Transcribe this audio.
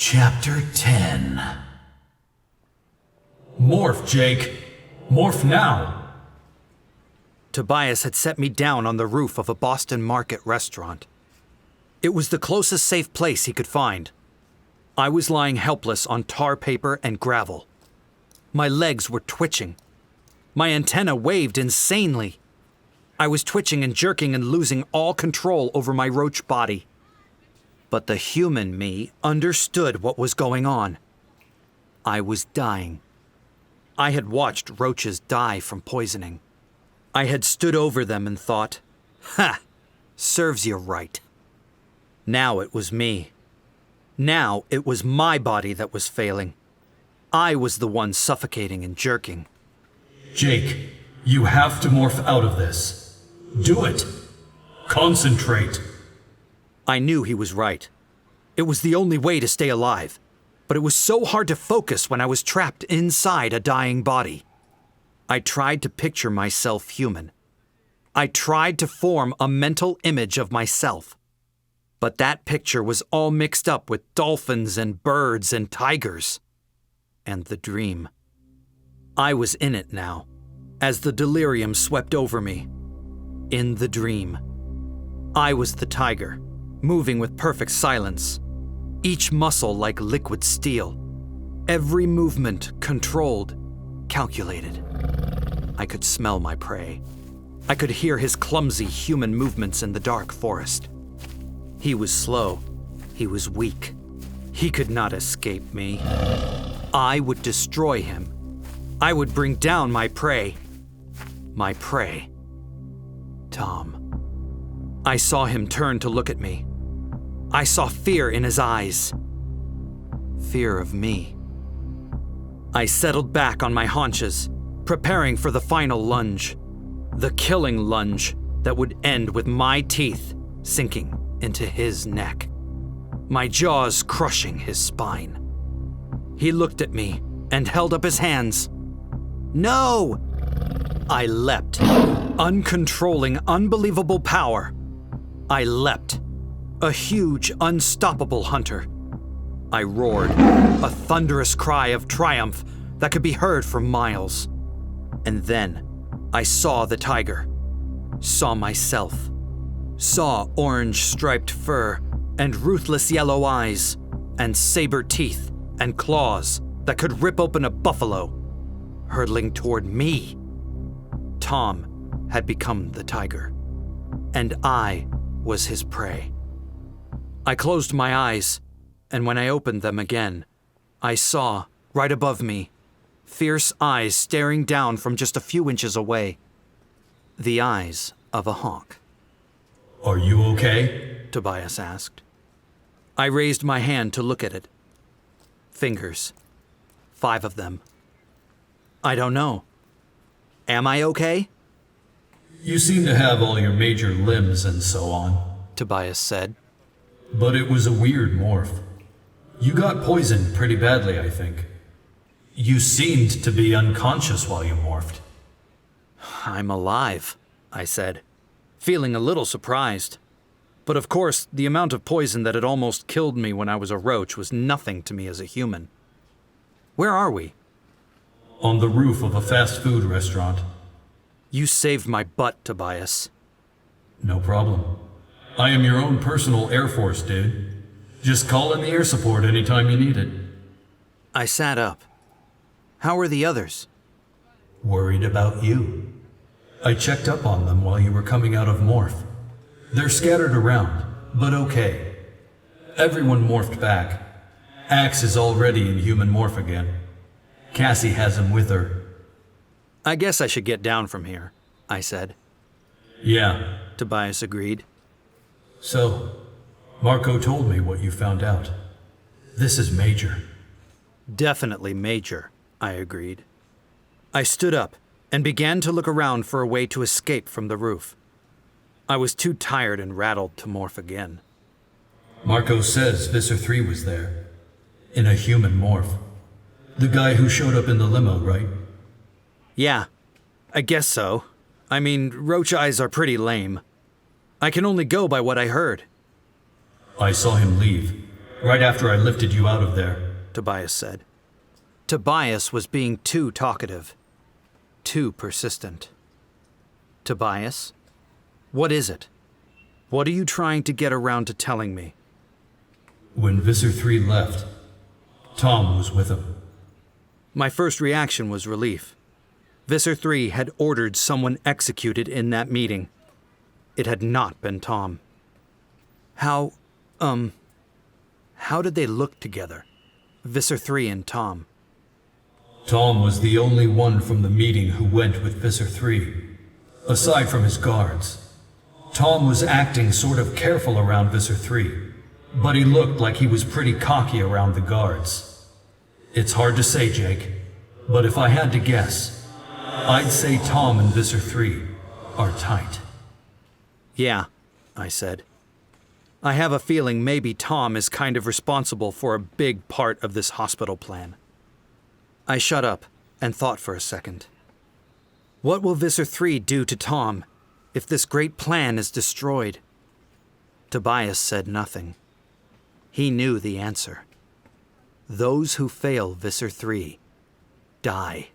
Chapter 10. Morph, Jake. Morph now. Tobias had set me down on the roof of a Boston market restaurant. It was the closest safe place he could find. I was lying helpless on tar paper and gravel. My legs were twitching. My antenna waved insanely. I was twitching and jerking and losing all control over my roach body. But the human me understood what was going on. I was dying. I had watched roaches die from poisoning. I had stood over them and thought, "Ha! Serves you right." Now it was me. Now it was my body that was failing. I was the one suffocating and jerking. Jake, you have to morph out of this. Do it. Concentrate. I knew he was right. It was the only way to stay alive, but it was so hard to focus when I was trapped inside a dying body. I tried to picture myself human. I tried to form a mental image of myself. But that picture was all mixed up with dolphins and birds and tigers. And the dream. I was in it now, as the delirium swept over me. In the dream. I was the tiger, moving with perfect silence. Each muscle like liquid steel. Every movement controlled, calculated. I could smell my prey. I could hear his clumsy human movements in the dark forest. He was slow. He was weak. He could not escape me. I would destroy him. I would bring down my prey. My prey. Tom. I saw him turn to look at me. I saw fear in his eyes. Fear of me. I settled back on my haunches, preparing for the final lunge. The killing lunge that would end with my teeth sinking into his neck. My jaws crushing his spine. He looked at me and held up his hands. No! I leapt. Uncontrolling, unbelievable power. I leapt. A huge, unstoppable hunter. I roared, a thunderous cry of triumph that could be heard for miles. And then I saw the tiger, saw myself, saw orange striped fur and ruthless yellow eyes and saber teeth and claws that could rip open a buffalo, hurtling toward me. Tom had become the tiger, and I was his prey. I closed my eyes, and when I opened them again, I saw, right above me, fierce eyes staring down from just a few inches away. The eyes of a hawk. Are you okay? Tobias asked. I raised my hand to look at it. Fingers. 5 of them. I don't know. Am I okay? You seem to have all your major limbs and so on, Tobias said. But it was a weird morph. You got poisoned pretty badly, I think. You seemed to be unconscious while you morphed. I'm alive, I said, feeling a little surprised. But of course, the amount of poison that had almost killed me when I was a roach was nothing to me as a human. Where are we? On the roof of a fast food restaurant. You saved my butt, Tobias. No problem. I am your own personal Air Force, dude. Just call in the air support anytime you need it. I sat up. How are the others? Worried about you. I checked up on them while you were coming out of morph. They're scattered around, but okay. Everyone morphed back. Axe is already in human morph again. Cassie has him with her. I guess I should get down from here, I said. Yeah, Tobias agreed. So, Marco told me what you found out. This is major. Definitely major, I agreed. I stood up and began to look around for a way to escape from the roof. I was too tired and rattled to morph again. Marco says Visser 3 was there. In a human morph. The guy who showed up in the limo, right? Yeah, I guess so. I mean, roach eyes are pretty lame. I can only go by what I heard. I saw him leave. Right after I lifted you out of there. Tobias said. Tobias was being too talkative, too persistent. Tobias, what is it? What are you trying to get around to telling me? When Visser 3 left, Tom was with him. My first reaction was relief. Visser 3 had ordered someone executed in that meeting. It had not been Tom. How did they look together? Visser 3 and Tom. Tom was the only one from the meeting who went with Visser 3, aside from his guards. Tom was acting sort of careful around Visser 3, but he looked like he was pretty cocky around the guards. It's hard to say, Jake, but if I had to guess, I'd say Tom and Visser 3 are tight. Yeah, I said. I have a feeling maybe Tom is kind of responsible for a big part of this hospital plan. I shut up and thought for a second. What will Visser 3 do to Tom if this great plan is destroyed? Tobias said nothing. He knew the answer. Those who fail Visser 3 die.